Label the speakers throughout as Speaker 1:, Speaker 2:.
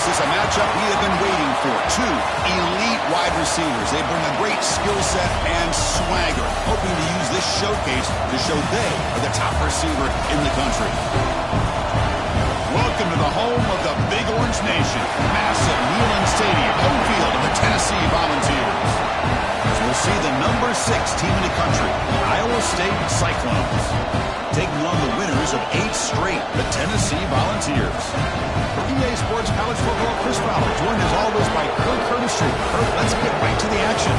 Speaker 1: This is a matchup we have been waiting for. Two elite wide receivers. They bring a great skill set and swagger, hoping to use this showcase to show they are the top receiver in the country. Welcome to the home of the Big Orange Nation. Massive Neyland Stadium, home field of the Tennessee Volunteers. As we'll see the number 6 team in the country, the Iowa State Cyclones, taking on the winners of 8 straight, the Tennessee Volunteers. For EA Sports College Football, Chris Fowler, joined as always by Kirk Curtis. Kirk, let's get right to the action.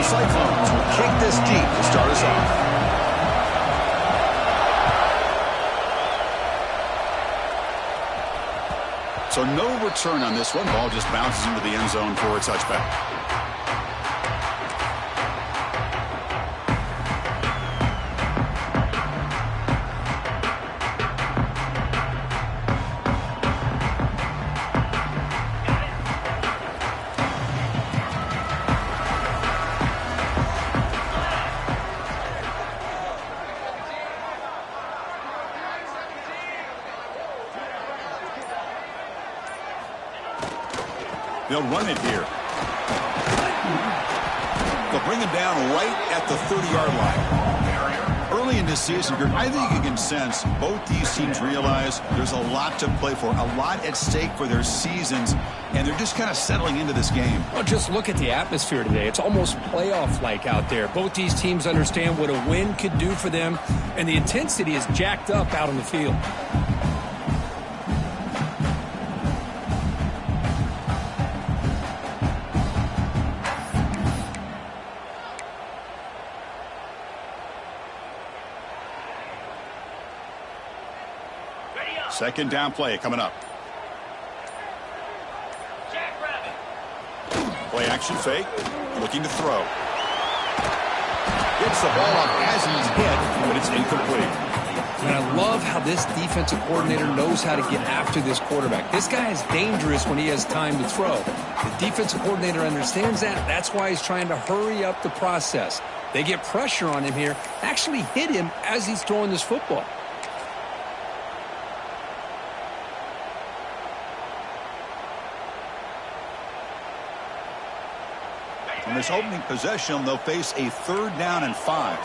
Speaker 1: Cyclones will kick this deep to start us off. So no return on this one. Ball just bounces into the end zone for a touchback. They'll run it here. They'll bring him down right at the 30-yard line. Early in this season, I think you can sense both these teams realize there's a lot to play for, a lot at stake for their seasons, and they're just kind of settling into this game.
Speaker 2: Well, just look at the atmosphere today. It's almost playoff-like out there. Both these teams understand what a win could do for them, and the intensity is jacked up out on the field.
Speaker 1: Second down play coming up. Play action fake. Looking to throw. Gets the ball up as he's hit, but it's incomplete.
Speaker 2: And I love how this defensive coordinator knows how to get after this quarterback. This guy is dangerous when he has time to throw. The defensive coordinator understands that. That's why he's trying to hurry up the process. They get pressure on him here, actually hit him as he's throwing this football.
Speaker 1: On this opening possession, they'll face a 3rd down and 5.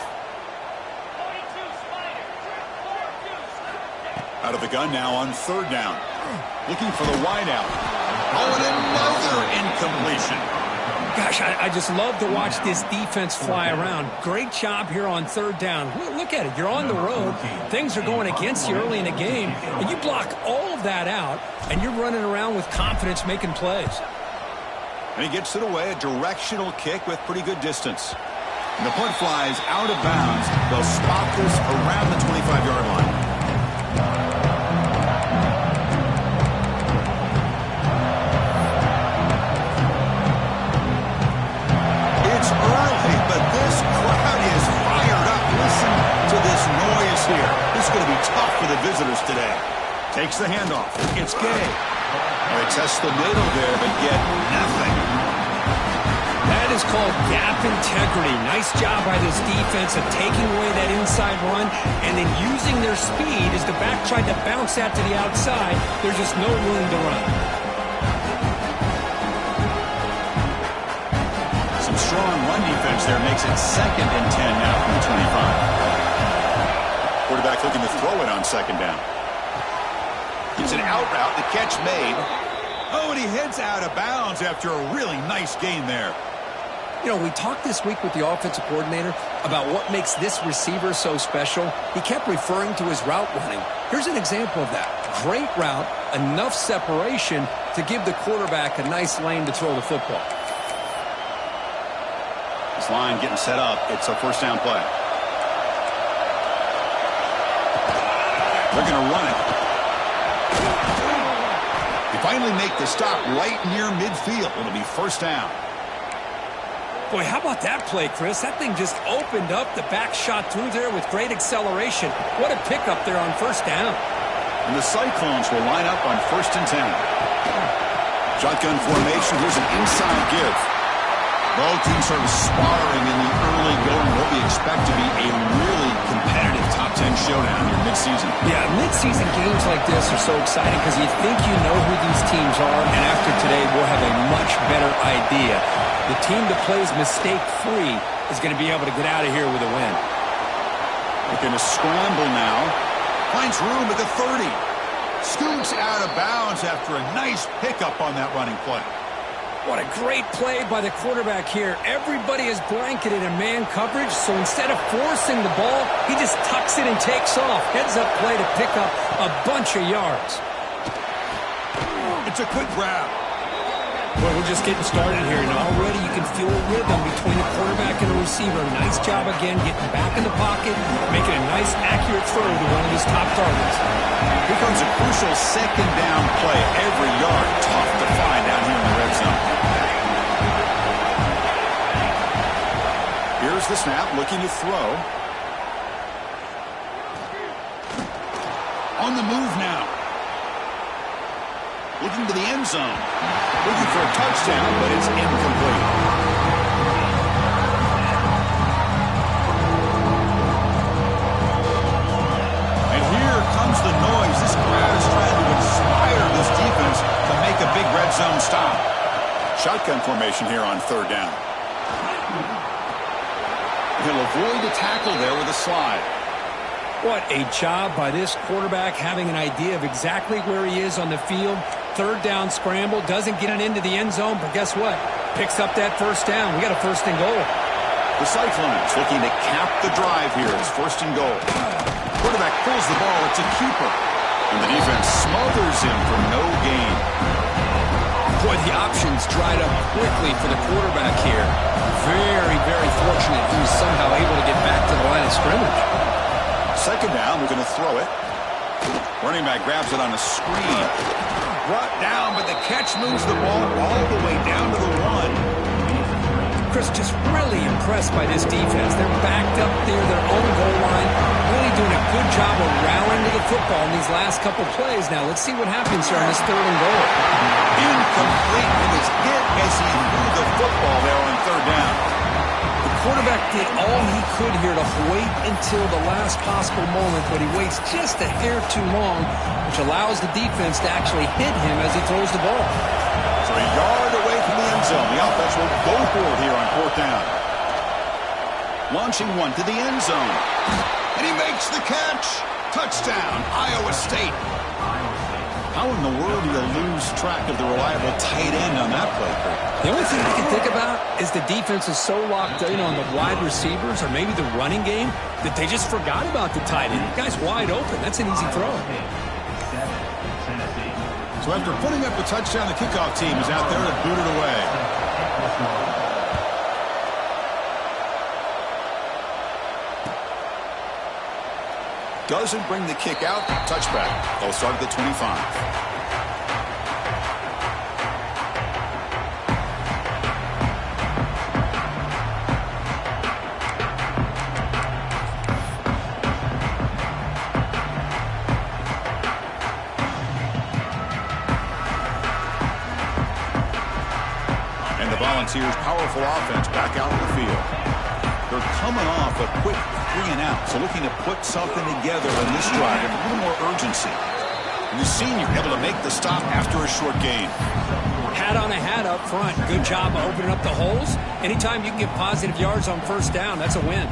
Speaker 1: Out of the gun now on 3rd down. Looking for the wideout. Oh, and another incompletion.
Speaker 2: Gosh, I just love to watch this defense fly around. Great job here on 3rd down. Look at it. You're on the road. Things are going against you early in the game, and you block all of that out, and you're running around with confidence making plays.
Speaker 1: And he gets it away, a directional kick with pretty good distance. And the punt flies out of bounds. They'll spot this around the 25-yard line. It's early, but this crowd is fired up. Listen to this noise here. This is going to be tough for the visitors today. Takes the handoff. It's Gay. They test the middle there, but get nothing.
Speaker 2: That is called gap integrity. Nice job by this defense of taking away that inside run and then using their speed as the back tried to bounce that to the outside. There's just no room to run.
Speaker 1: Some strong run defense there makes it 2nd and 10 now from the 25. Quarterback looking to throw it on 2nd down. It's an out route, the catch made. Oh, and he heads out of bounds after a really nice gain there.
Speaker 2: You know, we talked this week with the offensive coordinator about what makes this receiver so special. He kept referring to his route running. Here's an example of that. Great route, enough separation to give the quarterback a nice lane to throw the football.
Speaker 1: This line getting set up. It's a 1st down play. They're going to run it. They finally make the stop right near midfield. It'll be 1st down.
Speaker 2: Boy, how about that play, Chris? That thing just opened up. The back shot through there with great acceleration. What a pickup there on first down.
Speaker 1: And the Cyclones will line up on 1st and 10. Shotgun formation. Here's an inside give. Both teams sort of sparring in the early going. What we expect to be a really competitive top 10 showdown here mid-season.
Speaker 2: Yeah, mid-season games like this are so exciting because you think you know who these teams are, and after today we'll have a much better idea. The team that plays mistake-free is going to be able to get out of here with a win.
Speaker 1: Looking to scramble now. Finds room at the 30. Scoots out of bounds after a nice pickup on that running play.
Speaker 2: What a great play by the quarterback here. Everybody is blanketed in man coverage, so instead of forcing the ball, he just tucks it and takes off. Heads-up play to pick up a bunch of yards.
Speaker 1: It's a quick grab.
Speaker 2: Well, we're just getting started here, and already you can feel a rhythm between the quarterback and the receiver. Nice job again getting back in the pocket, making a nice, accurate throw to one of his top targets.
Speaker 1: Here comes a crucial 2nd down play. Every yard tough to find down here in the red zone. Here's the snap, looking to throw. On the move now. Looking to the end zone. Looking for a touchdown, but it's incomplete. And here comes the noise. This crowd is trying to inspire this defense to make a big red zone stop. Shotgun formation here on 3rd down. He'll avoid the tackle there with a slide.
Speaker 2: What a job by this quarterback having an idea of exactly where he is on the field. 3rd down scramble, doesn't get it into the end zone, but guess what? Picks up that 1st down. We got a 1st and goal.
Speaker 1: The Cyclones looking to cap the drive here. It's 1st and goal. Quarterback pulls the ball. It's a keeper. And the defense smothers him for no gain.
Speaker 2: Boy, the options dried up quickly for the quarterback here. Very, very fortunate he was somehow able to get back to the line of scrimmage.
Speaker 1: 2nd down, we're going to throw it. Running back grabs it on a screen. Brought down, but the catch moves the ball all the way down to the 1.
Speaker 2: Chris, just really impressed by this defense. They're backed up near their own goal line. Really doing a good job of rallying to the football in these last couple plays. Now, let's see what happens here on this 3rd and goal.
Speaker 1: Incomplete with his hit as he threw the football there on 3rd down.
Speaker 2: The quarterback did all he could here to wait until the last possible moment, but he waits just a hair too long, which allows the defense to actually hit him as he throws the ball.
Speaker 1: So a yard away from the end zone. The offense will go for it here on 4th down. Launching one to the end zone. And he makes the catch. Touchdown, Iowa State. How in the world do you lose track of the reliable tight end on that play, Kurt?
Speaker 2: The only thing I can think about is the defense is so locked in on the wide receivers or maybe the running game that they just forgot about the tight end. The guy's wide open. That's an easy throw.
Speaker 1: So after putting up a touchdown, the kickoff team is out there to boot it away. Doesn't bring the kick out. Touchback. They'll start at the 25. And the Volunteers' powerful offense back out in the field. They're coming off a quick 3 and out, so looking to put something together in this drive with a little more urgency. And the senior able to make the stop after a short gain.
Speaker 2: Hat on a hat up front. Good job of opening up the holes. Anytime you can get positive yards on 1st down, that's a win.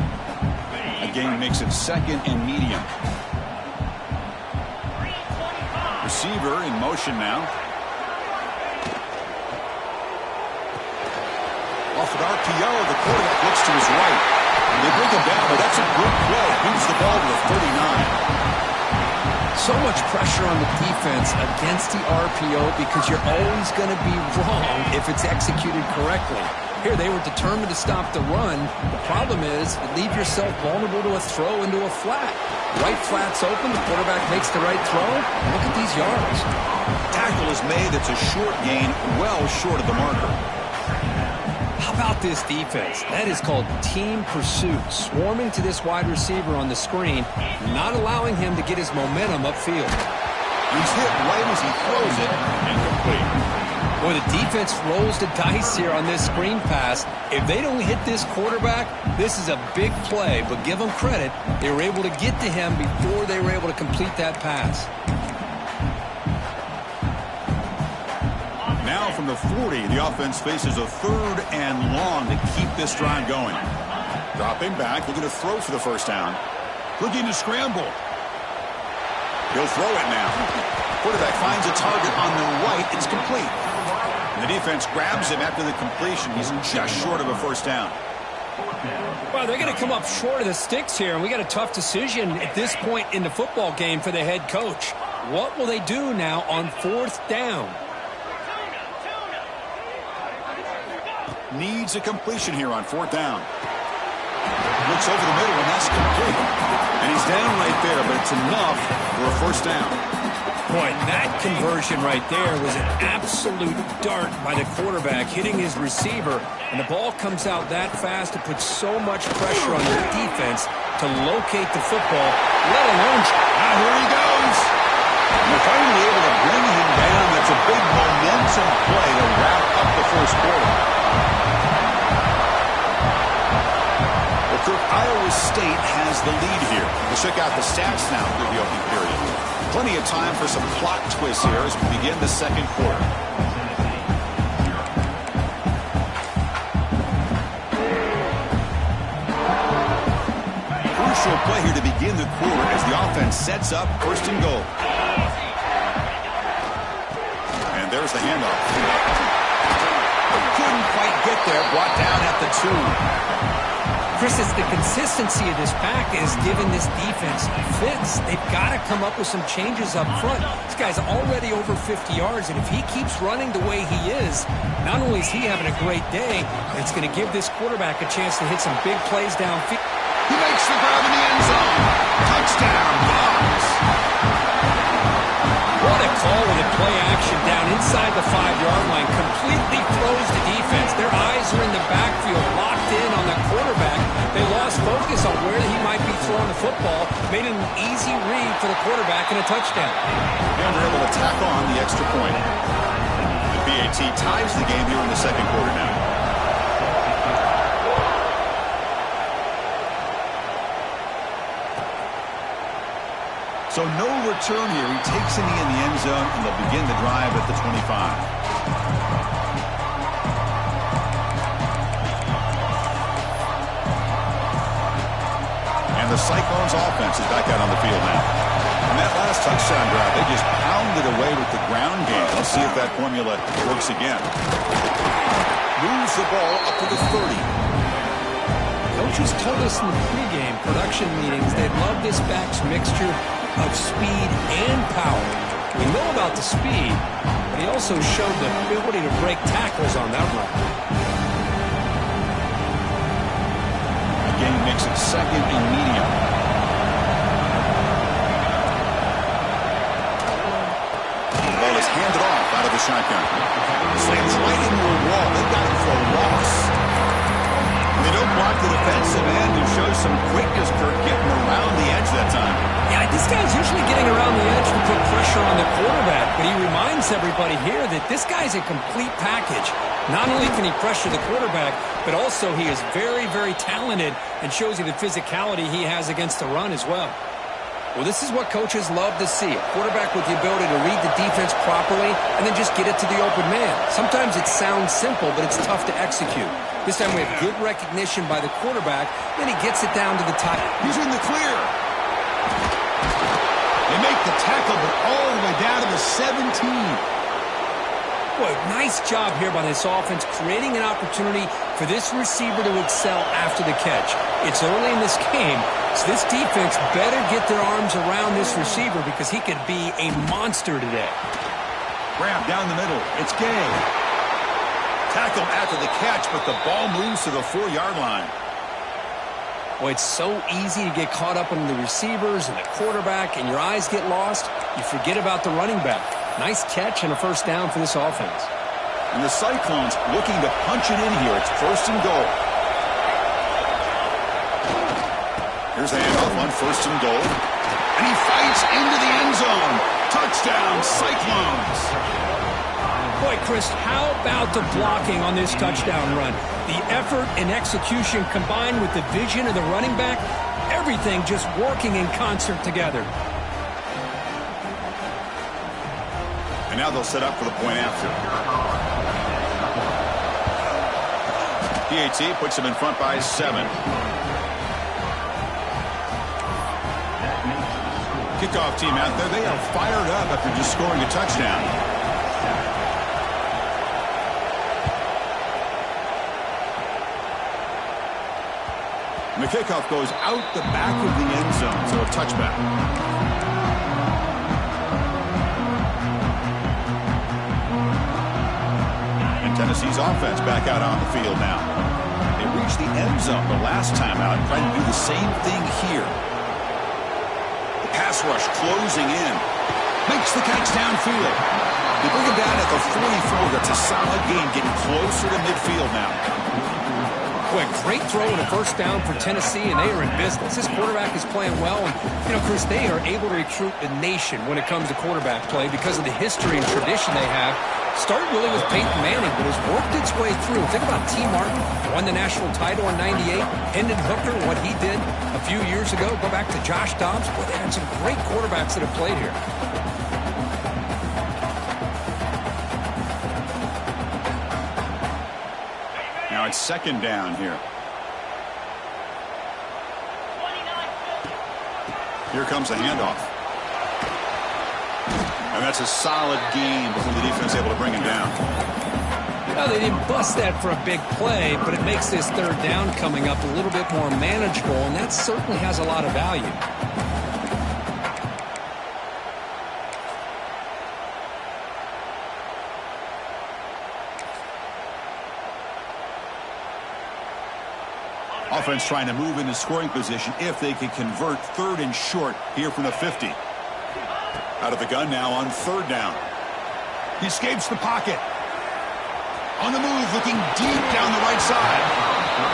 Speaker 1: A gain makes it 2nd and medium. Receiver in motion now. Off an RPO, the quarterback looks to his right. They bring him down, but that's a good play. Moves the ball to the 39.
Speaker 2: So much pressure on the defense against the RPO because you're always going to be wrong if it's executed correctly. Here, they were determined to stop the run. The problem is you leave yourself vulnerable to a throw into a flat. Right flat's open, the quarterback makes the right throw. Look at these yards.
Speaker 1: Tackle is made. It's a short gain, well short of the marker.
Speaker 2: How about this defense? That is called team pursuit. Swarming to this wide receiver on the screen, not allowing him to get his momentum upfield.
Speaker 1: He's hit right as he throws it, incomplete.
Speaker 2: Boy, the defense rolls the dice here on this screen pass. If they don't hit this quarterback, this is a big play, but give them credit. They were able to get to him before they were able to complete that pass.
Speaker 1: Now from the 40, the offense faces a 3rd and long to keep this drive going. Dropping back, looking to throw for the first down. Looking to scramble. He'll throw it now. Quarterback finds a target on the right. It's complete. And the defense grabs him after the completion. He's just short of a first down.
Speaker 2: Well, they're going to come up short of the sticks here, and we got a tough decision at this point in the football game for the head coach. What will they do now on 4th down?
Speaker 1: Needs a completion here on 4th down. Looks over the middle, and that's complete. And he's down right there, but it's enough for a first down.
Speaker 2: Boy, that conversion right there was an absolute dart by the quarterback, hitting his receiver, and the ball comes out that fast to put so much pressure on the defense to locate the football, let alone...
Speaker 1: Here he goes. And they're finally able to bring him down. That's a big momentum play to wrap up the first quarter. Iowa State has the lead here. We'll check out the stats now through the opening period. Plenty of time for some plot twists here as we begin the second quarter. Crucial play here to begin the quarter as the offense sets up 1st and goal. And there's the handoff. Couldn't quite get there. Brought down at the 2.
Speaker 2: Chris, it's the consistency of this pack is giving this defense fits. They've got to come up with some changes up front. This guy's already over 50 yards, and if he keeps running the way he is, not only is he having a great day, it's going to give this quarterback a chance to hit some big plays downfield.
Speaker 1: He makes the grab in the end zone. Touchdown, Bucs.
Speaker 2: What a call with a play action down inside the 5-yard line. Completely throws the defense. Their eyes are in the backfield, locked in on the quarterback. They lost focus on where he might be throwing the football. Made an easy read for the quarterback and a touchdown.
Speaker 1: And they're able to tack on the extra point. The PAT ties the game here in the second quarter now. So no return here. He takes a knee in the end zone, and they'll begin the drive at the 25. And the Cyclones offense is back out on the field now. On that last touchdown drive, they just pounded away with the ground game. Let's see if that formula works again. Moves the ball up to the 30.
Speaker 2: Coaches told us in the pregame production meetings they love this back's mixture of speed and power. We know about the speed, but he also showed the ability to break tackles on that run.
Speaker 1: Again, makes it 2nd and medium. The ball is handed off out of the shotgun. Slams right into a wall. They've got him for a loss. They don't block the defensive end, who shows some quickness, Kirk, getting around the edge that time.
Speaker 2: Yeah, this guy's usually getting around the edge to put pressure on the quarterback, but he reminds everybody here that this guy's a complete package. Not only can he pressure the quarterback, but also he is very, very talented and shows you the physicality he has against the run as well. Well, this is what coaches love to see. A quarterback with the ability to read the defense properly and then just get it to the open man. Sometimes it sounds simple, but it's tough to execute. This time we have good recognition by the quarterback, then he gets it down to the top.
Speaker 1: He's in the clear. They make the tackle, but all the way down to the 17.
Speaker 2: Boy, nice job here by this offense, creating an opportunity for this receiver to excel after the catch. It's early in this game, so this defense better get their arms around this receiver because he could be a monster today.
Speaker 1: Grab down the middle. It's Gay. Tackle after the catch, but the ball moves to the 4-yard line.
Speaker 2: Boy, it's so easy to get caught up in the receivers and the quarterback, and your eyes get lost. You forget about the running back. Nice catch and a first down for this offense.
Speaker 1: And the Cyclones looking to punch it in here. It's 1st and goal. Here's the handoff on 1st and goal. And he fights into the end zone. Touchdown, Cyclones.
Speaker 2: Boy, Chris, how about the blocking on this touchdown run? The effort and execution combined with the vision of the running back, everything just working in concert together.
Speaker 1: And now they'll set up for the point after. PAT puts him in front by 7. Kickoff team out there, they are fired up after just scoring a touchdown. And the kickoff goes out the back of the end zone, so a touchback. And Tennessee's offense back out on the field now. They reached the end zone the last time out, trying to do the same thing here. Pass rush closing in. Makes the catch downfield. They bring him down at the 44. That's a solid gain, getting closer to midfield now.
Speaker 2: Boy, great throw and a 1st down for Tennessee, and they are in business. This quarterback is playing well, and, Chris, they are able to recruit the nation when it comes to quarterback play because of the history and tradition they have. Started really with Peyton Manning, but has worked its way through. Think about T. Martin, won the national title in '98. Hendon Hooker, what he did a few years ago. Go back to Josh Dobbs. Boy, they had some great quarterbacks that have played here.
Speaker 1: Now it's 2nd down here. Here comes the handoff. And that's a solid gain before the defense able to bring him down.
Speaker 2: Well, they didn't bust that for a big play, but it makes this 3rd down coming up a little bit more manageable, and that certainly has a lot of value.
Speaker 1: Offense trying to move into scoring position if they can convert 3rd and short here from the 50. Out of the gun now on 3rd down. He escapes the pocket. On the move, looking deep down the right side.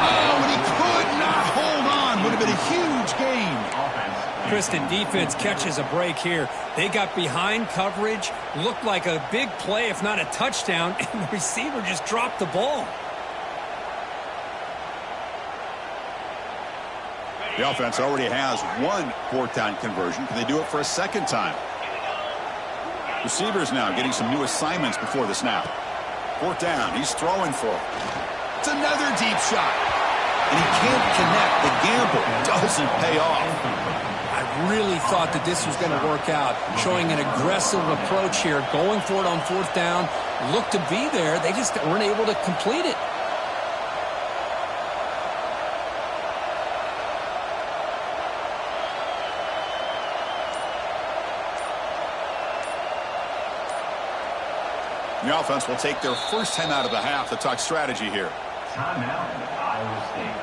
Speaker 1: Oh, and he could not hold on. Would have been a huge gain.
Speaker 2: Kristen, defense catches a break here. They got behind coverage, looked like a big play, if not a touchdown, and the receiver just dropped the ball.
Speaker 1: The offense already has 1 4th down conversion. Can they do it for a 2nd time? Receivers now getting some new assignments before the snap. 4th down. He's throwing for it. It's another deep shot. And he can't connect. The gamble doesn't pay off.
Speaker 2: I really thought that this was going to work out. Showing an aggressive approach here. Going for it on 4th down. Looked to be there. They just weren't able to complete it.
Speaker 1: The offense will take their first time out of the half to talk strategy here.
Speaker 3: Timeout, Iowa State.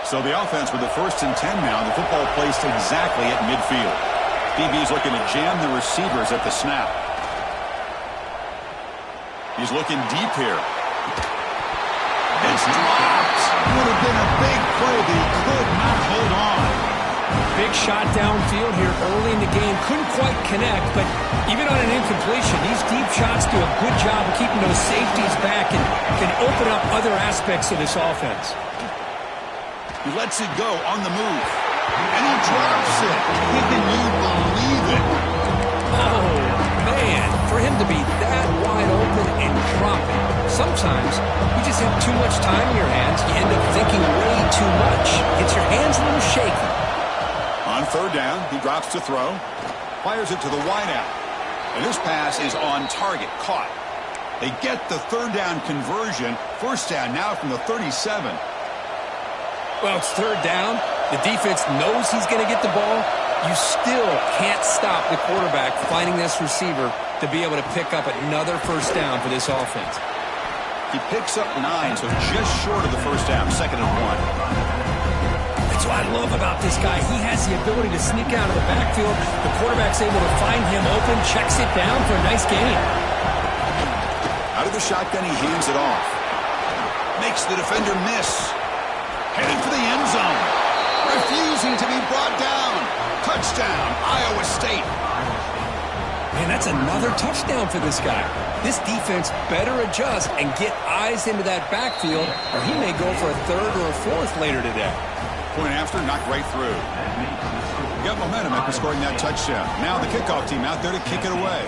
Speaker 1: So the offense with the 1st and 10 now. The football placed exactly at midfield. DB's looking to jam the receivers at the snap. He's looking deep here. It's dropped. Would have been a big play, but he could not hold on.
Speaker 2: Big shot downfield here early in the game. Couldn't quite connect, but even on an incompletion, these deep shots do a good job of keeping those safeties back and can open up other aspects of this offense.
Speaker 1: He lets it go on the move. And he drops it. Can you believe it?
Speaker 2: Oh, man. For him to be that wide open and drop it. Sometimes you just have too much time in your hands. You end up thinking way too much. Gets your hands a little shaky.
Speaker 1: On 3rd down, he drops to throw. Fires it to the wideout. And this pass is on target. Caught. They get the 3rd down conversion. 1st down now from the 37.
Speaker 2: Well, it's 3rd down. The defense knows he's going to get the ball. You still can't stop the quarterback finding this receiver to be able to pick up another first down for this offense.
Speaker 1: He picks up 9, so just short of the first down, 2nd and 1.
Speaker 2: That's what I love about this guy. He has the ability to sneak out of the backfield. The quarterback's able to find him open, checks it down for a nice gain.
Speaker 1: Out of the shotgun, he hands it off. Makes the defender miss. Headed for the end zone. Refusing to be brought down. Touchdown, Iowa State.
Speaker 2: Man, that's another touchdown for this guy. This defense better adjust and get eyes into that backfield, or he may go for a 3rd or a 4th later today.
Speaker 1: Point after, knocked right through. Got momentum after scoring that touchdown. Now the kickoff team out there to kick it away.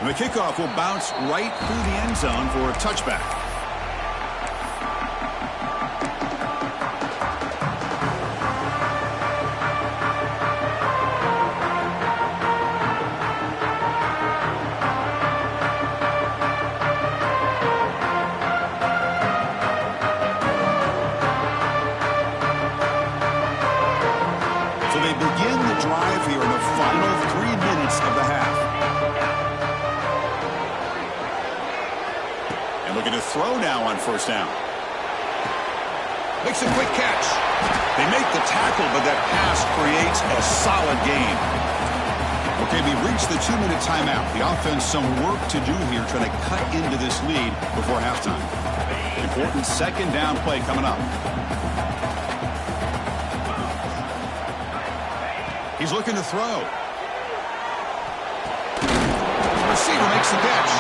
Speaker 1: And the kickoff will bounce right through the end zone for a touchback. So they begin the drive here in the final 3 minutes of the half. And looking to throw now on first down. Makes a quick catch. They make the tackle, but that pass creates a solid gain. Okay, we reached the 2-minute timeout. The offense some work to do here trying to cut into this lead before halftime. Important 2nd down play coming up. He's looking to throw. The receiver makes the catch.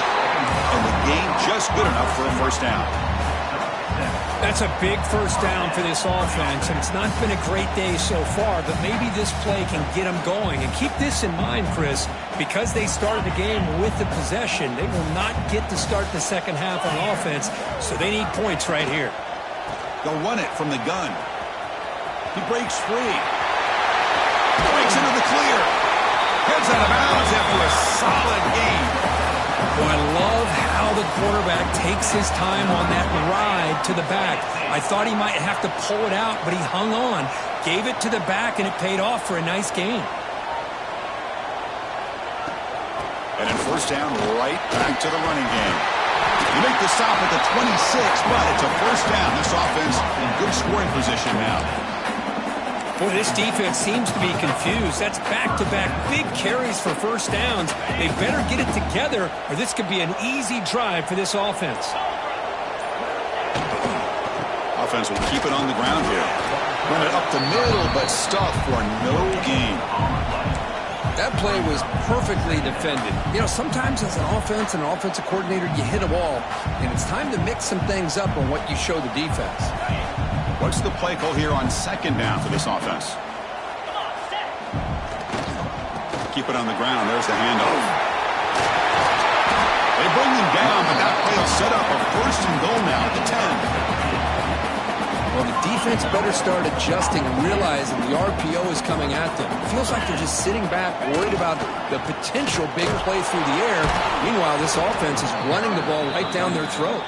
Speaker 1: And the gain just good enough for a first down.
Speaker 2: That's a big first down for this offense, and it's not been a great day so far, but maybe this play can get them going. And keep this in mind, Chris, because they started the game with the possession, they will not get to start the second half on offense, so they need points right here.
Speaker 1: They'll run it from the gun. He breaks free. Breaks into the clear. Heads out of bounds after a solid gain.
Speaker 2: Well, I love how the quarterback takes his time on that ride to the back. I thought he might have to pull it out, but he hung on, gave it to the back, and it paid off for a nice gain.
Speaker 1: And then first down, right back to the running game. You make the stop at the 26, but it's a first down. This offense in good scoring position now.
Speaker 2: Boy, this defense seems to be confused. That's back-to-back big carries for first downs. They better get it together, or this could be an easy drive for this offense.
Speaker 1: Offense will keep it on the ground here. Run it up the middle, but stuffed for no gain.
Speaker 2: That play was perfectly defended. You know, sometimes as an offense and an offensive coordinator, you hit a wall, and it's time to mix some things up on what you show the defense.
Speaker 1: What's the play call here on 2nd down for this offense? Keep it on the ground. There's the handoff. They bring him down, but that play will set up a 1st and goal now at the 10.
Speaker 2: Well, the defense better start adjusting and realizing the RPO is coming at them. It feels like they're just sitting back, worried about the potential big play through the air. Meanwhile, this offense is running the ball right down their throat.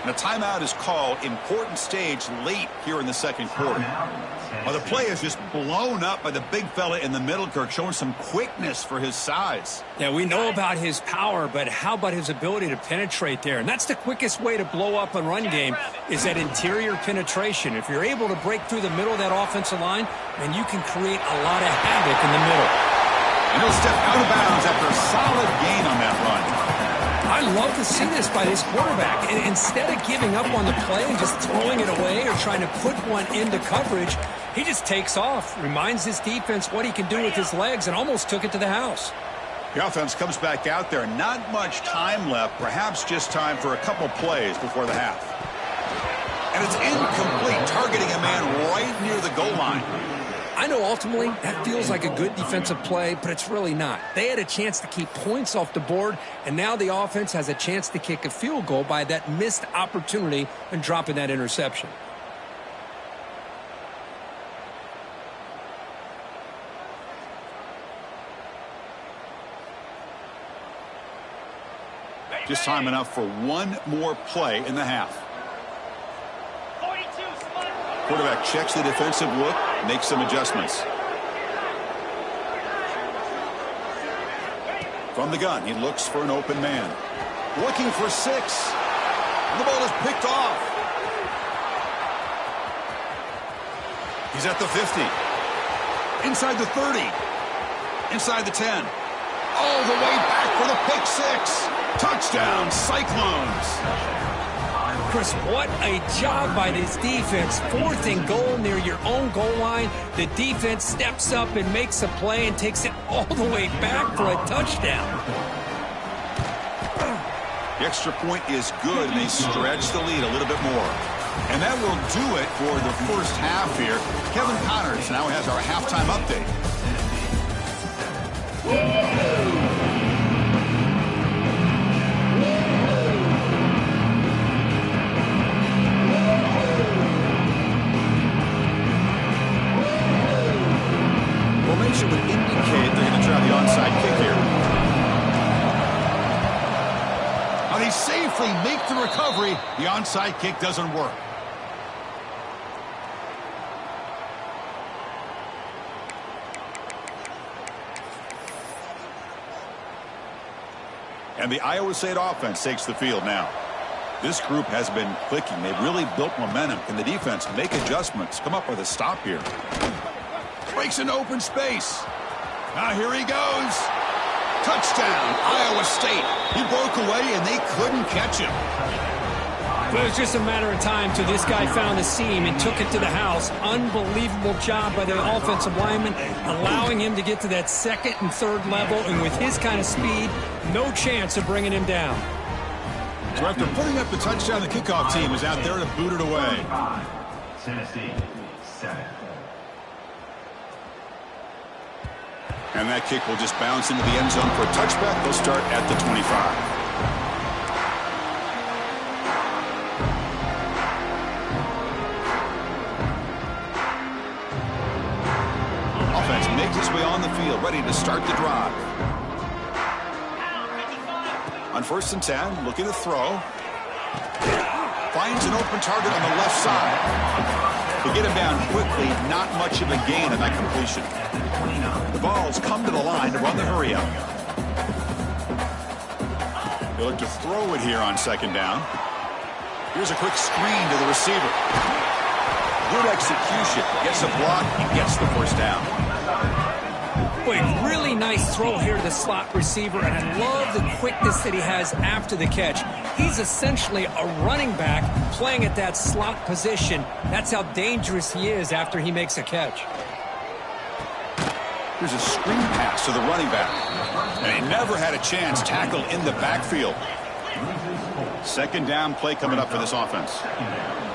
Speaker 1: And a timeout is called. Important stage late here in the 2nd quarter. Well, the play is just blown up by the big fella in the middle, Kirk, showing some quickness for his size.
Speaker 2: Yeah, we know about his power, but how about his ability to penetrate there? And that's the quickest way to blow up a run game is that interior penetration. If you're able to break through the middle of that offensive line, then you can create a lot of havoc in the middle.
Speaker 1: And he'll step out of bounds after a solid gain on that run.
Speaker 2: I love to see this by this quarterback. And instead of giving up on the play and just throwing it away or trying to put one into coverage, he just takes off, reminds his defense what he can do with his legs, and almost took it to the house.
Speaker 1: The offense comes back out there. Not much time left, perhaps just time for a couple plays before the half. And it's incomplete, targeting a man right near the goal line.
Speaker 2: I know ultimately that feels like a good defensive play, but it's really not. They had a chance to keep points off the board, and now the offense has a chance to kick a field goal by that missed opportunity and dropping that interception.
Speaker 1: Just time enough for one more play in the half. Quarterback checks the defensive look, makes some adjustments. From the gun, he looks for an open man. Looking for 6. And the ball is picked off. He's at the 50. Inside the 30. Inside the 10. All the way back for the pick 6. Touchdown, Cyclones.
Speaker 2: Chris, what a job by this defense. 4th and goal near your own goal line. The defense steps up and makes a play and takes it all the way back for a touchdown.
Speaker 1: The extra point is good, and they stretch the lead a little bit more. And that will do it for the first half here. Kevin Connors now has our halftime update. Formation would indicate they're going to try the onside kick here. Now they safely make the recovery. The onside kick doesn't work. And the Iowa State offense takes the field now. This group has been clicking. They've really built momentum. Can the defense make adjustments? Come up with a stop here. Breaks an open space. Now here he goes. Touchdown, Iowa State. He broke away and they couldn't catch him.
Speaker 2: It was just a matter of time till this guy found the seam and took it to the house. Unbelievable job by the offensive lineman, allowing him to get to that 2nd and 3rd level, and with his kind of speed, no chance of bringing him down.
Speaker 1: So after putting up the touchdown, the kickoff team is out there to boot it away.
Speaker 3: Tennessee, 7.
Speaker 1: And that kick will just bounce into the end zone for a touchback. They'll start at the 25. Offense makes its way on the field, ready to start the drive. On 1st and 10, looking to throw. Finds an open target on the left side. To get him down quickly, not much of a gain on that completion. The ball's come to the line to run the hurry up. They look to throw it here on 2nd down. Here's a quick screen to the receiver. Good execution. Gets a block and gets the 1st down.
Speaker 2: Boy, really nice throw here to the slot receiver, and I love the quickness that he has after the catch. He's essentially a running back playing at that slot position. That's how dangerous he is after he makes a catch.
Speaker 1: Here's a screen pass to the running back. And he never had a chance tackled in the backfield. 2nd down play coming up for this offense.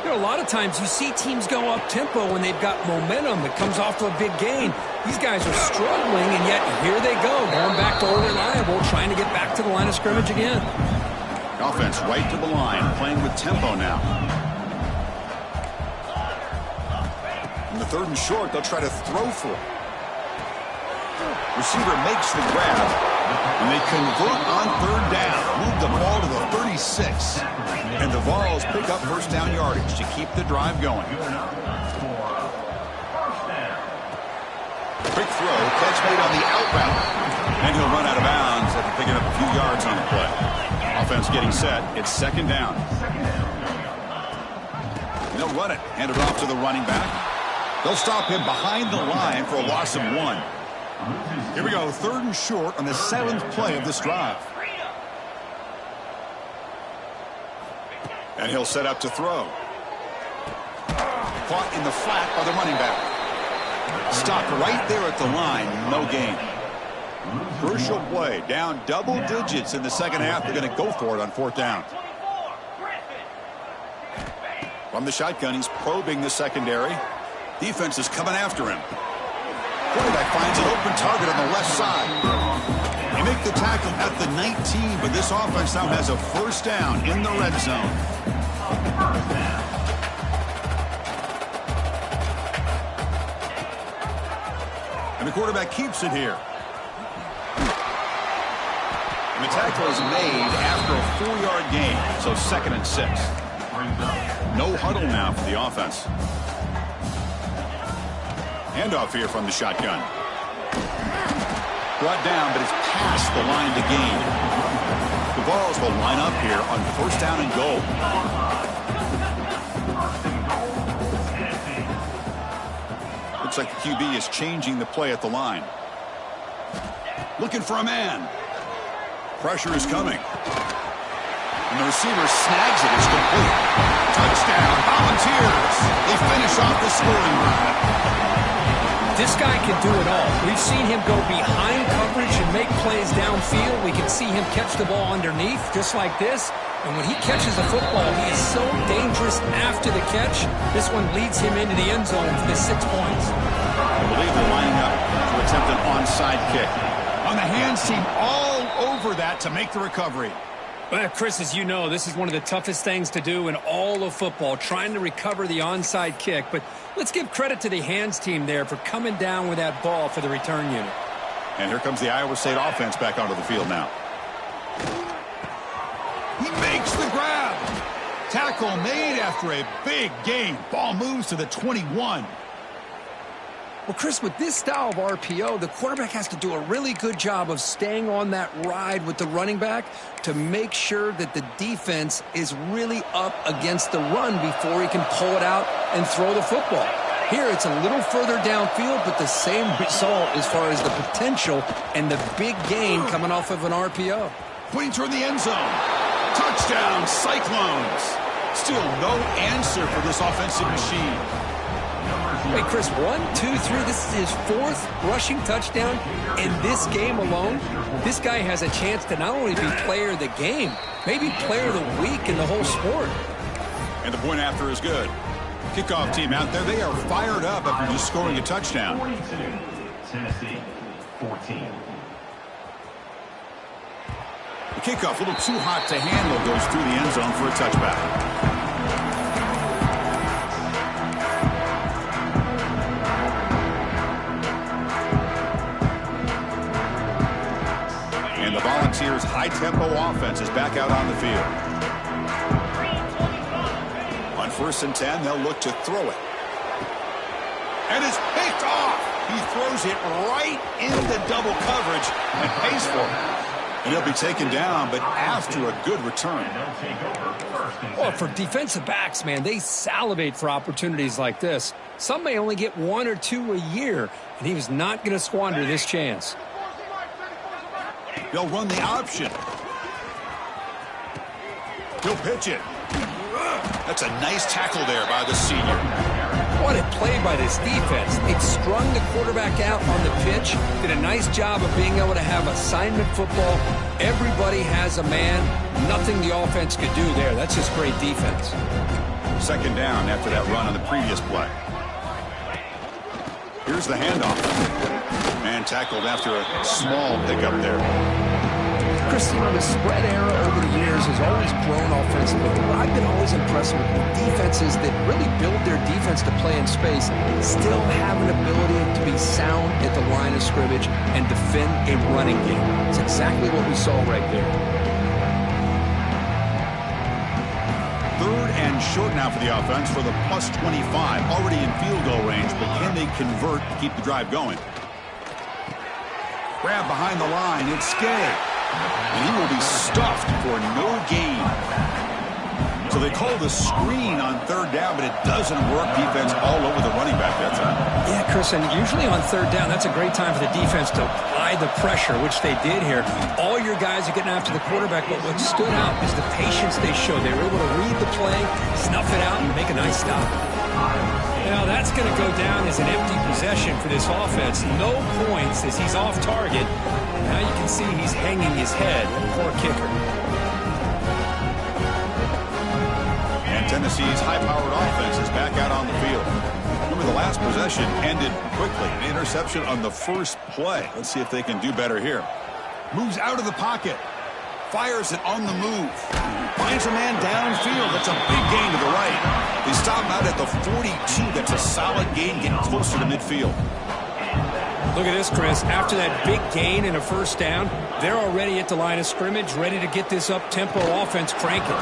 Speaker 2: You know, a lot of times you see teams go up-tempo when they've got momentum that comes off of a big gain. These guys are struggling, and yet here they go, going back to old reliable, trying to get back to the line of scrimmage again.
Speaker 1: Offense right to the line, playing with tempo now. In the 3rd and short, they'll try to throw for it. Receiver makes the grab, and they convert on 3rd down. Move the ball to the 36. And the Vols pick up 1st down yardage to keep the drive going. Quick throw, catch made on the out route. And he'll run out of bounds after picking up a few yards on the play. Offense getting set. It's 2nd down. And they'll run it. Hand it off to the running back. They'll stop him behind the line for a loss of 1. Here we go, 3rd and short on the 7th play of this drive. And he'll set up to throw. Caught in the flat by the running back. Stopped right there at the line, no gain. Crucial play, down double digits in the 2nd half. They're going to go for it on 4th down. From the shotgun, he's probing the secondary. Defense is coming after him. Quarterback finds an open target on the left side. They make the tackle at the 19, but this offense now has a 1st down in the red zone. And the quarterback keeps it here. And the tackle is made after a 4-yard gain, so 2nd and 6. No huddle now for the offense. Handoff here from the shotgun. Brought down, but it's past the line to gain. The Vols will line up here on first down and goal. Looks like the QB is changing the play at the line. Looking for a man. Pressure is coming. And the receiver snags it. It's complete. Touchdown, Volunteers. They finish off the scoring drive.
Speaker 2: This guy can do it all. We've seen him go behind coverage and make plays downfield. We can see him catch the ball underneath, just like this. And when he catches the football, he is so dangerous after the catch. This one leads him into the end zone for the 6 points.
Speaker 1: I believe they're lining up to attempt an onside kick. On the hands team all over that to make the recovery.
Speaker 2: Well, Chris, as you know, this is one of the toughest things to do in all of football, trying to recover the onside kick. But let's give credit to the hands team there for coming down with that ball for the return unit.
Speaker 1: And here comes the Iowa State offense back onto the field now. He makes the grab. Tackle made after a big gain. Ball moves to the 21.
Speaker 2: Well, Chris, with this style of RPO, the quarterback has to do a really good job of staying on that ride with the running back to make sure that the defense is really up against the run before he can pull it out and throw the football. Here, it's a little further downfield, but the same result as far as the potential and the big gain coming off of an RPO.
Speaker 1: Pointing toward the end zone. Touchdown, Cyclones. Still no answer for this offensive machine.
Speaker 2: Wait, Chris, 1, 2, 3, this is his 4th rushing touchdown in this game alone. This guy has a chance to not only be player of the game, maybe player of the week in the whole sport.
Speaker 1: And the point after is good. Kickoff team out there, they are fired up after just scoring a touchdown.
Speaker 3: 42, Tennessee, 14.
Speaker 1: The kickoff, a little too hot to handle, goes through the end zone for a touchback. And the Volunteers' high-tempo offense is back out on the field. On 1st and 10, they'll look to throw it. And it's picked off. He throws it right into double coverage and pays for it. And he'll be taken down, but after a good return.
Speaker 2: Well, for defensive backs, man, they salivate for opportunities like this. Some may only get 1 or 2 a year, and he was not going to squander this chance.
Speaker 1: They'll run the option. He'll pitch it. That's a nice tackle there by the senior.
Speaker 2: What a play by this defense. It strung the quarterback out on the pitch, did a nice job of being able to have assignment football. Everybody has a man. Nothing the offense could do there. That's just great defense.
Speaker 1: 2nd down after that run on the previous play. Here's the handoff. And tackled after a small pickup there.
Speaker 2: Chris, you know, the spread era over the years has always grown offensively. But what I've been always impressed with defenses that really build their defense to play in space still have an ability to be sound at the line of scrimmage and defend a running game. It's exactly what we saw right there.
Speaker 1: 3rd and short now for the offense for the +25. Already in field goal range, but can they convert to keep the drive going? Grab behind the line. It's Skay. And he will be stuffed for no gain. So they call the screen on 3rd down, but it doesn't work. Defense all over the running back that time.
Speaker 2: Yeah, Chris, and usually on 3rd down, that's a great time for the defense to apply the pressure, which they did here. All your guys are getting after the quarterback, but what stood out is the patience they showed. They were able to read the play, snuff it out, and make a nice stop. Now that's going to go down as an empty possession for this offense. No points as he's off target. Now you can see he's hanging his head. Poor kicker.
Speaker 1: And Tennessee's high-powered offense is back out on the field. Remember, the last possession ended quickly. An interception on the first play. Let's see if they can do better here. Moves out of the pocket. Fires it on the move. Finds a man downfield. That's a big gain to the right. They stop him out at the 42. That's a solid gain, getting closer to midfield.
Speaker 2: Look at this, Chris. After that big gain and a 1st down, they're already at the line of scrimmage, ready to get this up-tempo offense cranking.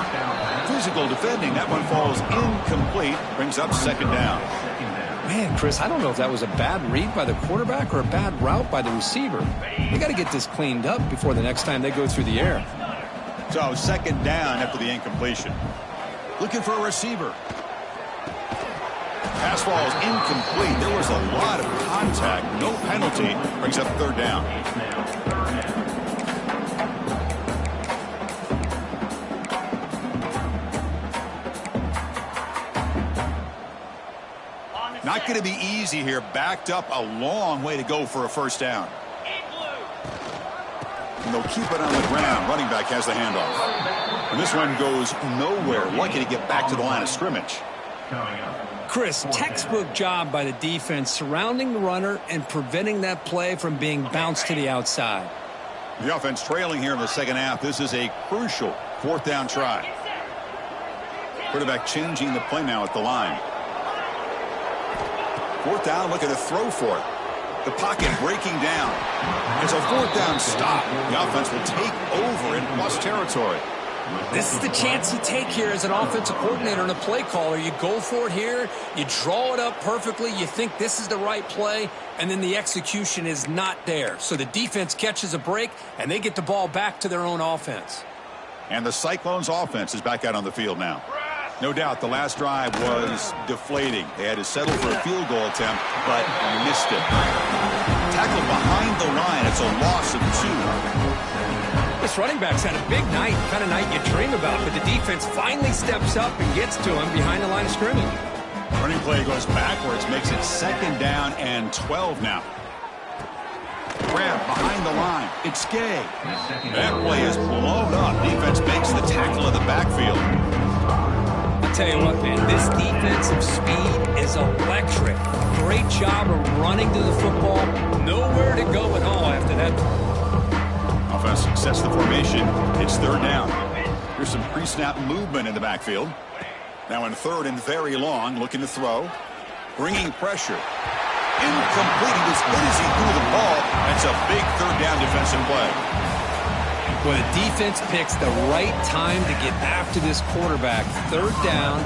Speaker 1: Physical defending. That one falls incomplete. Brings up 2nd down.
Speaker 2: Man, Chris, I don't know if that was a bad read by the quarterback or a bad route by the receiver. They got to get this cleaned up before the next time they go through the air.
Speaker 1: So second down after the incompletion. Looking for a receiver. Pass ball is incomplete. There was a lot of contact. No penalty. Brings up third down. Not going to be easy here. Backed up a long way to go for a first down. And they'll keep it on the ground. Running back has the handoff. And this one goes nowhere. Lucky to get back to the line of scrimmage.
Speaker 2: Chris, textbook job by the defense surrounding the runner and preventing that play from being bounced to the outside.
Speaker 1: The offense trailing here in the second half. This is a crucial fourth down try. Quarterback changing the play now at the line. Fourth down, looking to throw for it. The pocket breaking down. It's a fourth down stop. The offense will take over in plus territory.
Speaker 2: This is the chance you take here as an offensive coordinator and a play caller. You go for it here. You draw it up perfectly. You think this is the right play, and then the execution is not there. So the defense catches a break, and they get the ball back to their own offense.
Speaker 1: And the Cyclones' offense is back out on the field now. No doubt the last drive was deflating. They had to settle for a field goal attempt, but missed it. Tackled behind the line. It's a loss of 2.
Speaker 2: This running back's had a big night, kind of night you dream about, but the defense finally steps up and gets to him behind the line of scrimmage.
Speaker 1: Running play goes backwards, makes it second down and 12 now. Grab behind the line. It's Gay. That play is blown up. Defense makes the tackle of the backfield.
Speaker 2: I'll tell you what, man, this defensive speed is electric. Great job of running to the football. Nowhere to go at all after that.
Speaker 1: Offense sets the formation. It's third down. Here's some pre-snap movement in the backfield. Now in third and very long, looking to throw. Bringing pressure. Incomplete. He was good as he threw the ball. That's a big third down defensive play.
Speaker 2: Well, the defense picks the right time to get after this quarterback. Third down,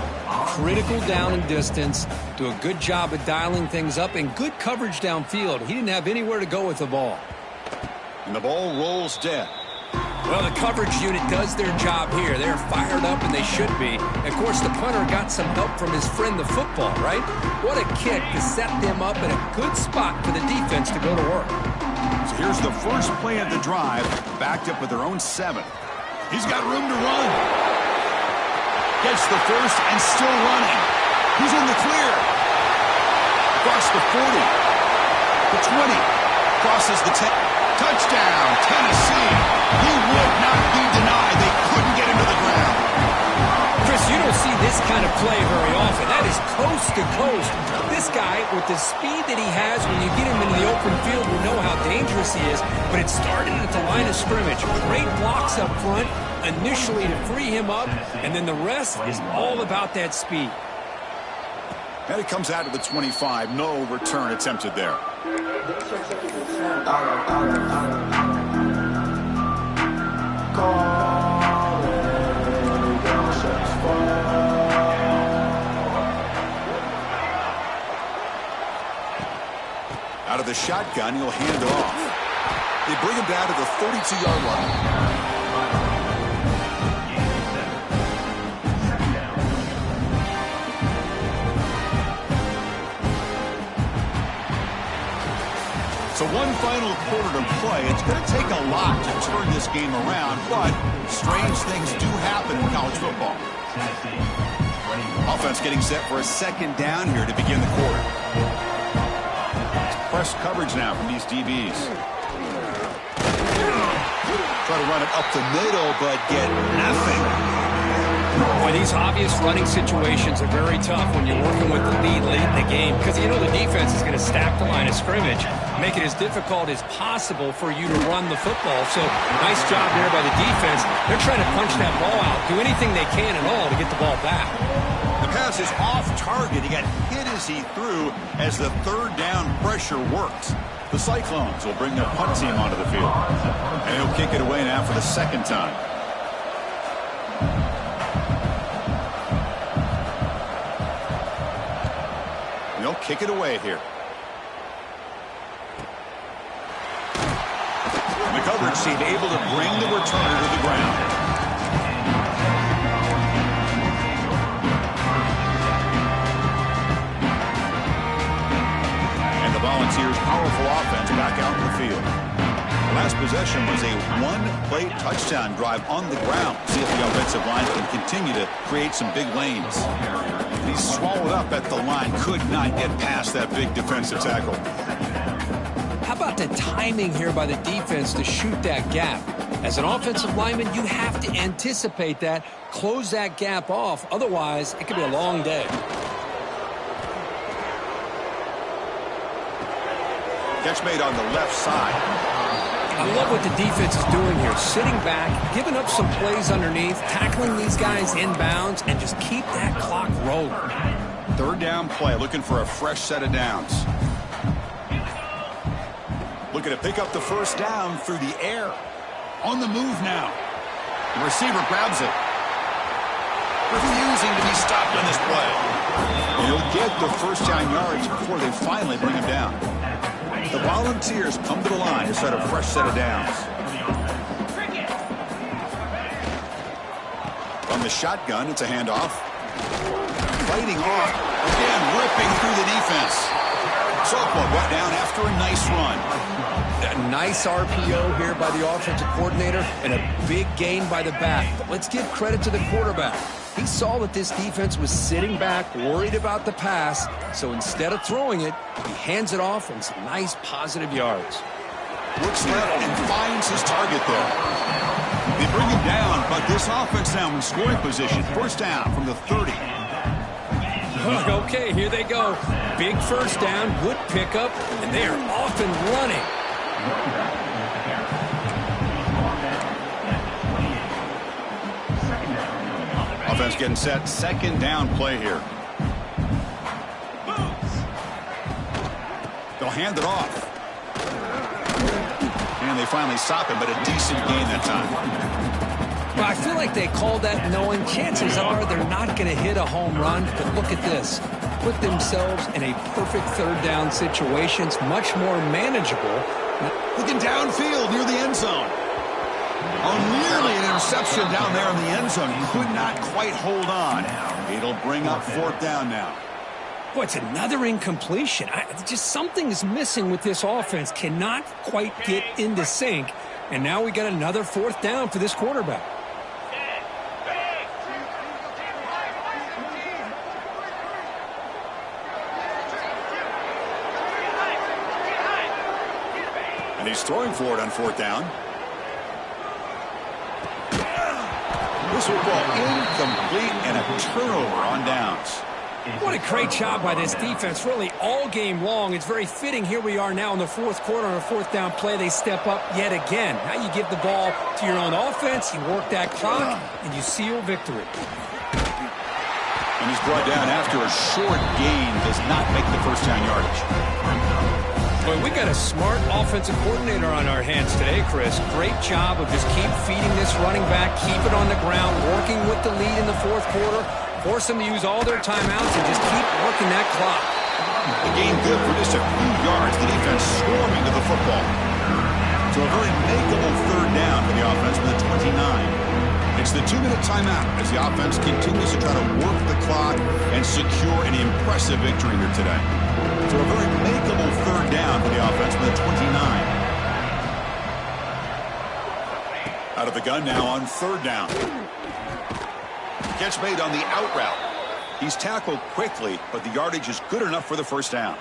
Speaker 2: critical down and distance. Do a good job of dialing things up and good coverage downfield. He didn't have anywhere to go with the ball.
Speaker 1: And the ball rolls dead.
Speaker 2: Well, the coverage unit does their job here. They're fired up, and they should be. Of course, the punter got some help from his friend, the football, right? What a kick to set them up in a good spot for the defense to go to work.
Speaker 1: So here's the first play of the drive, backed up with their own 7. He's got room to run. Gets the first and still running. He's in the clear. Across the 40. The 20. Crosses the 10. Touchdown, Tennessee. He would not be denied. They couldn't get him to the ground.
Speaker 2: Chris, you don't see this kind of play very often. That is coast to coast. This guy, with the speed that he has, when you get him into the open field, we know how dangerous he is. But it started at the line of scrimmage. Great blocks up front, initially to free him up, and then the rest is all about that speed.
Speaker 1: And it comes out of the 25. No return attempted there. Out of the shotgun, he'll hand off. They bring him down to the 32-yard line. So one final quarter to play. It's going to take a lot to turn this game around, but strange things do happen in college football. Offense getting set for a second down here to begin the quarter. Press coverage now from these DBs. Try to run it up the middle, but get nothing.
Speaker 2: Boy, these obvious running situations are very tough when you're working with the lead late in the game because you know the defense is going to stack the line of scrimmage, make it as difficult as possible for you to run the football. So nice job there by the defense. They're trying to punch that ball out, do anything they can at all to get the ball back.
Speaker 1: The pass is off target. He got hit as he threw as the third down pressure worked. The Cyclones will bring their punt team onto the field. And he'll kick it away now for the second time. They'll kick it away here. And the coverage team able to bring the returner to the ground. And the Volunteers' powerful offense back out in the field. Last possession was a one-play touchdown drive on the ground. See if the offensive line can continue to create some big lanes. He's swallowed up at the line. Could not get past that big defensive tackle.
Speaker 2: How about the timing here by the defense to shoot that gap? As an offensive lineman, you have to anticipate that, close that gap off. Otherwise, it could be a long day.
Speaker 1: Catch made on the left side.
Speaker 2: I love what the defense is doing here. Sitting back, giving up some plays underneath, tackling these guys inbounds, and just keep that clock rolling.
Speaker 1: Third down play, looking for a fresh set of downs. Looking to pick up the first down through the air. On the move now. The receiver grabs it. Refusing to be stopped on this play. He'll get the first down yards before they finally bring him down. The Volunteers come to the line to set a fresh set of downs. From the shotgun, it's a handoff. Fighting off. Again, ripping through the defense. Sokoa got down after a nice run.
Speaker 2: A nice RPO here by the offensive coordinator and a big gain by the back. But let's give credit to the quarterback. He saw that this defense was sitting back, worried about the pass, so instead of throwing it, he hands it off and some nice positive yards.
Speaker 1: Looks left and finds his target there. They bring him down, but this offense now in scoring position. First down from the 30.
Speaker 2: Okay, here they go. Big first down, good pickup, and they are off and running.
Speaker 1: Offense getting set. Second down play here. They'll hand it off. And they finally stop him, but a decent gain that time.
Speaker 2: Well, I feel like they called that knowing chances are they're not going to hit a home run. But look at this. Put themselves in a perfect third down situation. It's much more manageable.
Speaker 1: Looking downfield near the end zone. Oh, nearly an interception down there in the end zone. Could not quite hold on. It'll bring up fourth down now.
Speaker 2: Boy, it's another incompletion. Just something is missing with this offense. Cannot quite get into sync. And now we got another fourth down for this quarterback.
Speaker 1: And he's throwing for it on fourth down. This will go incomplete and a turnover on downs.
Speaker 2: What a great job by this defense, really all game long. It's very fitting. Here we are now in the fourth quarter on a fourth down play. They step up yet again. Now you give the ball to your own offense, you work that clock, and you seal victory.
Speaker 1: And he's brought down after a short gain. Does not make the first down yardage.
Speaker 2: Boy, we got a smart offensive coordinator on our hands today, Chris. Great job of just keep feeding this running back, keep it on the ground, working with the lead in the fourth quarter, force them to use all their timeouts, and just keep working that clock.
Speaker 1: The game good for just a few yards. The defense swarming to the football. So a very makeable third down for the offense with a 29. It's the 2-minute timeout as the offense continues to try to work the clock and secure an impressive victory here today. So a very makeable third down for the offense with a 29. Out of the gun now on third down. Catch made on the out route. He's tackled quickly, but the yardage is good enough for the first down.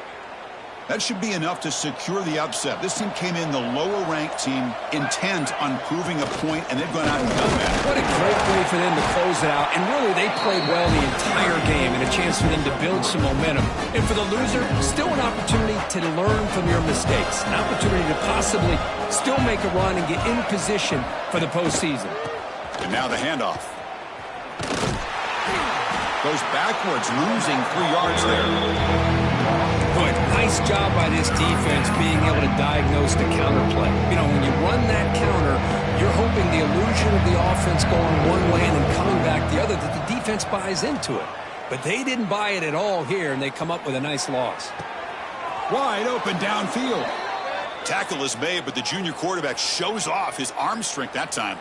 Speaker 1: That should be enough to secure the upset. This team came in the lower-ranked team intent on proving a point, and they've gone out and done that.
Speaker 2: What a great way for them to close it out. And really, they played well the entire game and a chance for them to build some momentum. And for the loser, still an opportunity to learn from your mistakes. An opportunity to possibly still make a run and get in position for the postseason.
Speaker 1: And now the handoff. Goes backwards, losing 3 yards there.
Speaker 2: Good. Nice job by this defense being able to diagnose the counter play. You know, when you run that counter, you're hoping the illusion of the offense going one way and then coming back the other, that the defense buys into it. But they didn't buy it at all here, and they come up with a nice loss.
Speaker 1: Wide open downfield. Tackle is made, but the junior quarterback shows off his arm strength that time.